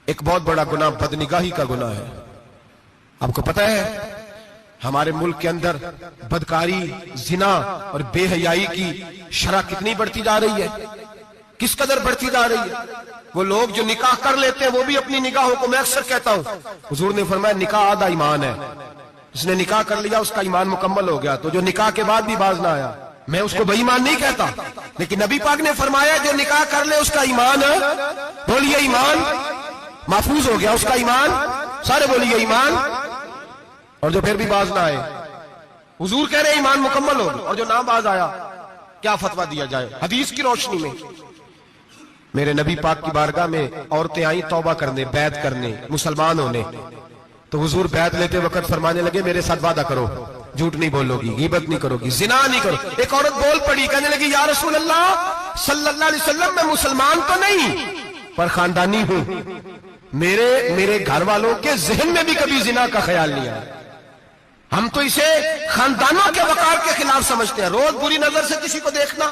ایک بہت بڑا گناہ بدنگاہی کا گناہ ہے. آپ کو پتا ہے ہمارے ملک کے اندر بدکاری، زنا اور بے حیائی کی شرح کتنی بڑھتی جا رہی ہے، کس قدر بڑھتی جا رہی ہے. وہ لوگ جو نکاح کر لیتے ہیں وہ بھی اپنی نگاہوں کو، میں اکثر کہتا ہوں، حضور نے فرمایا نکاح آدھا ایمان ہے. جس نے نکاح کر لیا اس کا ایمان مکمل ہو گیا. تو جو نکاح کے بعد بھی باز نہ آیا، میں اس کو بے ایمان نہیں کہتا، لیکن نبی پاک نے فرمایا جو نکاح کر لے اس کا ایمان ہے، بولیے ایمان محفوظ ہو گیا، اس کا ایمان، سارے بولیے ایمان. اور جو پھر بھی باز نہ آئے، حضور کہہ رہے ایمان مکمل ہو گیا. اور جو نہ باز آیا کیا فتویٰ دیا جائے حدیث کی روشنی میں؟ میرے نبی پاک کی بارگاہ میں عورتیں آئیں توبہ کرنے، بیعت کرنے، مسلمان ہونے. تو حضور بیعت لیتے وقت فرمانے لگے میرے ساتھ وعدہ کرو، جھوٹ نہیں بولو گی، غیبت نہیں کرو گی، زنا نہیں کرو. ایک عورت بول پڑی، کہنے لگی یا رسول اللہ صلی اللہ علیہ وسلم میں مسلمان تو نہیں پر خاندانی ہوں، میرے گھر والوں کے ذہن میں بھی کبھی زنا کا خیال نہیں آیا. ہم تو اسے خاندانوں کے وقار کے خلاف سمجھتے ہیں. روز بری نظر سے کسی کو دیکھنا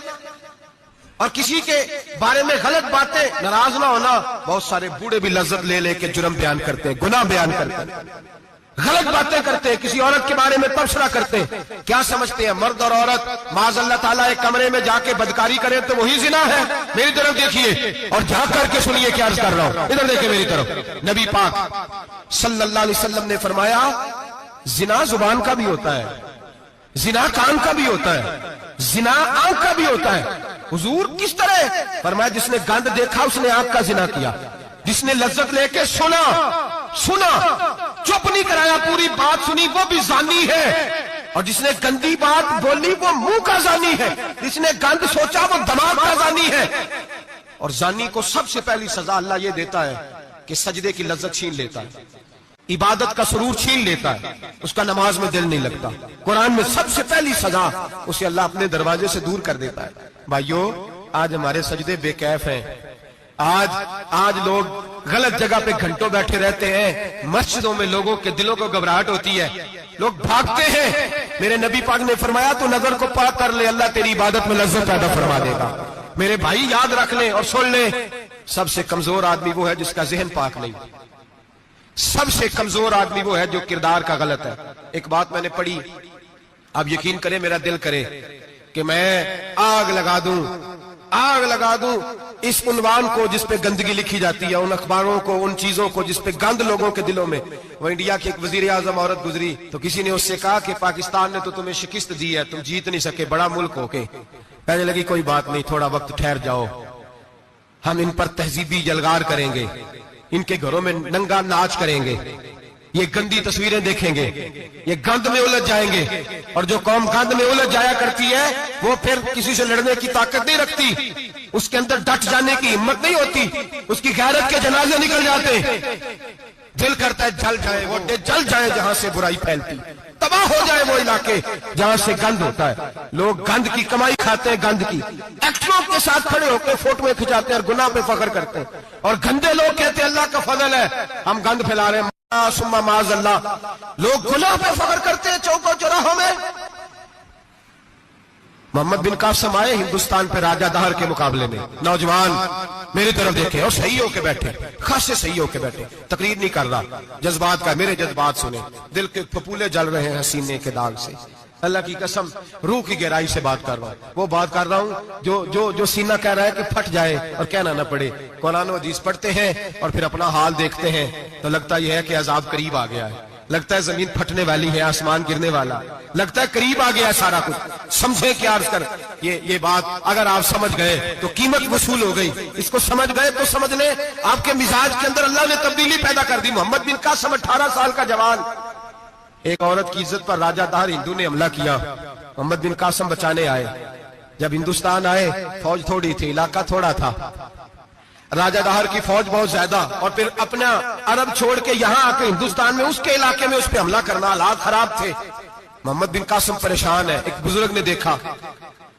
اور کسی کے بارے میں غلط باتیں، ناراض نہ ہونا. بہت سارے بوڑھے بھی لذت لے لے کے جرم بیان کرتے ہیں، گناہ بیان کرتے ہیں، غلط باتیں کرتے ہیں، کسی عورت کے بارے میں تبصرہ کرتے ہیں. کیا سمجھتے ہیں مرد اور عورت معاذ اللہ تعالیٰ ایک کمرے میں جا کے بدکاری کرے تو وہی زنا ہے؟ میری طرف دیکھیے اور جھانک کر کے سنیے کیا عرض کر رہا ہوں. ادھر دیکھیں میری طرف. نبی پاک صلی اللہ علیہ وسلم نے فرمایا زنا زبان کا بھی ہوتا ہے، زنا کان کا بھی ہوتا ہے، زنا آنکھ کا بھی ہوتا ہے. حضور کس طرح؟ فرمایا جس نے گند دیکھا اس نے آنکھ کا زنا کیا، جس نے لذت لے کے سنا چپ نہیں کرایا، پوری بات سنی، وہ بھی زانی ہے. اور جس نے گندی بات بولی وہ منہ کا زانی ہے، جس نے گند سوچا وہ دماغ کا زانی ہے. اور زانی کو سب سے پہلی سزا اللہ یہ دیتا ہے کہ سجدے کی لذت چھین لیتا ہے، عبادت کا سرور چھین لیتا ہے، اس کا نماز میں دل نہیں لگتا. قرآن میں سب سے پہلی سزا اسے اللہ اپنے دروازے سے دور کر دیتا ہے. بھائیو آج ہمارے سجدے بے کیف ہیں، آج لوگ غلط جگہ پہ گھنٹوں بیٹھے رہتے ہیں. مسجدوں میں لوگوں کے دلوں کو گھبراہٹ ہوتی ہے، لوگ بھاگتے ہیں. میرے نبی پاک نے فرمایا تو نظر کو پاک کر لے، اللہ تیری عبادت میں لذت پیدا فرما دے گا. میرے بھائی یاد رکھ لیں اور سن لیں، سب سے کمزور آدمی وہ ہے جس کا ذہن پاک نہیں. سب سے کمزور آدمی وہ ہے جو کردار کا غلط ہے. ایک بات میں نے پڑھی، اب یقین کریں میرا دل کرے کہ میں آگ لگا دوں اس عنوان کو جس پہ گندگی لکھی جاتی ہے، ان اخباروں کو، ان چیزوں کو جس پہ گند لوگوں کے دلوں میں. وہ انڈیا کی ایک وزیر اعظم عورت گزری تو کسی نے اس سے کہا کہ پاکستان نے تو تمہیں شکست دی ہے، تم جیت نہیں سکے بڑا ملک ہو کے. کہنے لگی کوئی بات نہیں، تھوڑا وقت ٹھہر جاؤ، ہم ان پر تہذیبی جلگار کریں گے، ان کے گھروں میں ننگا ناچ کریں گے، یہ گندی تصویریں دیکھیں گے، یہ گند میں الجھ جائیں گے. اور جو قوم گند میں الجھ جایا کرتی ہے وہ پھر کسی سے لڑنے کی طاقت نہیں رکھتی، اس کے اندر ڈٹ جانے کی ہمت نہیں ہوتی، اس کی غیرت کے جنازے نکل جاتے. دل کرتا ہے جل جائے وہ جل جائے جہاں سے برائی پھیلتی، تباہ ہو جائے وہ علاقے جہاں سے گند ہوتا ہے. لوگ گند کی کمائی کھاتے ہیں، گند کی. ایکٹروں کے ساتھ کھڑے ہو کے فوٹویں کھچاتے ہیں اور گناہ پہ فخر کرتے ہیں. اور گندے لوگ کہتے ہیں اللہ کا فضل ہے ہم گند پھیلا رہے ہیں، ثم معاذ اللہ. لوگ گناہ پہ فخر کرتے ہیں چوکوں چوراہوں میں. محمد بن قاسم آئے ہندوستان پہ راجہ دہر کے مقابلے میں، نوجوان میری طرف دیکھیں اور صحیح ہو کے بیٹھے، خاصے صحیح ہو کے بیٹھے. تقریر نہیں کر رہا، جذبات کا، میرے جذبات سنیں، دل کے پھپولے جل رہے ہیں سینے کے داغ سے. اللہ کی قسم روح کی گہرائی سے بات کر رہا ہوں. وہ بات کر رہا ہوں جو سینہ کہہ رہا ہے کہ پھٹ جائے اور کہنا نہ پڑے. قرآن و حدیث پڑھتے ہیں اور پھر اپنا حال دیکھتے ہیں تو لگتا یہ ہے کہ عذاب قریب آ گیا ہے، لگتا ہے زمین پھٹنے والی ہے، آسمان گرنے والا، لگتا ہے قریب آ گیا ہے سارا کچھ. سمجھے کیا عرض کر یہ بات اگر آپ سمجھ گئے تو قیمت وصول ہو گئی. اس کو سمجھ گئے تو سمجھ لیں آپ کے مزاج کے اندر اللہ نے تبدیلی پیدا کر دی. محمد بن قاسم 18 سال کا جوان، ایک عورت کی عزت پر راجہ دہر ہندو نے حملہ کیا. محمد بن قاسم بچانے آئے. جب ہندوستان آئے فوج تھوڑی تھی، علاقہ تھوڑا تھا. راجہ دہر کی فوج بہت زیادہ، اور پھر اپنا عرب چھوڑ کے یہاں آ کے ہندوستان میں اس کے علاقے میں اس پہ حملہ کرنا، حالات خراب تھے. محمد بن قاسم پریشان ہے. ایک بزرگ نے دیکھا،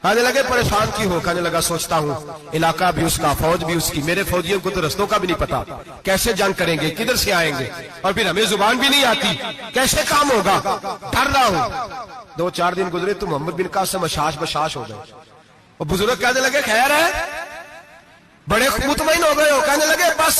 کہنے لگے پریشان کی ہو؟ کہنے لگا سوچتا ہوں علاقہ بھی اس کا، فوج بھی اس کی، میرے فوجیوں کو تو رستوں کا بھی نہیں پتا، کیسے جنگ کریں گے، کدھر سے آئیں گے، اور پھر ہمیں زبان بھی نہیں آتی، کیسے کام ہوگا، ڈر رہا ہوں. 2-4 دن گزرے تو محمد بن قاسم اشاش بشاش ہو گئے. اور بزرگ کہنے لگے خیر ہے، بڑے مطمئن ہو گئے ہو؟ کہنے لگے بس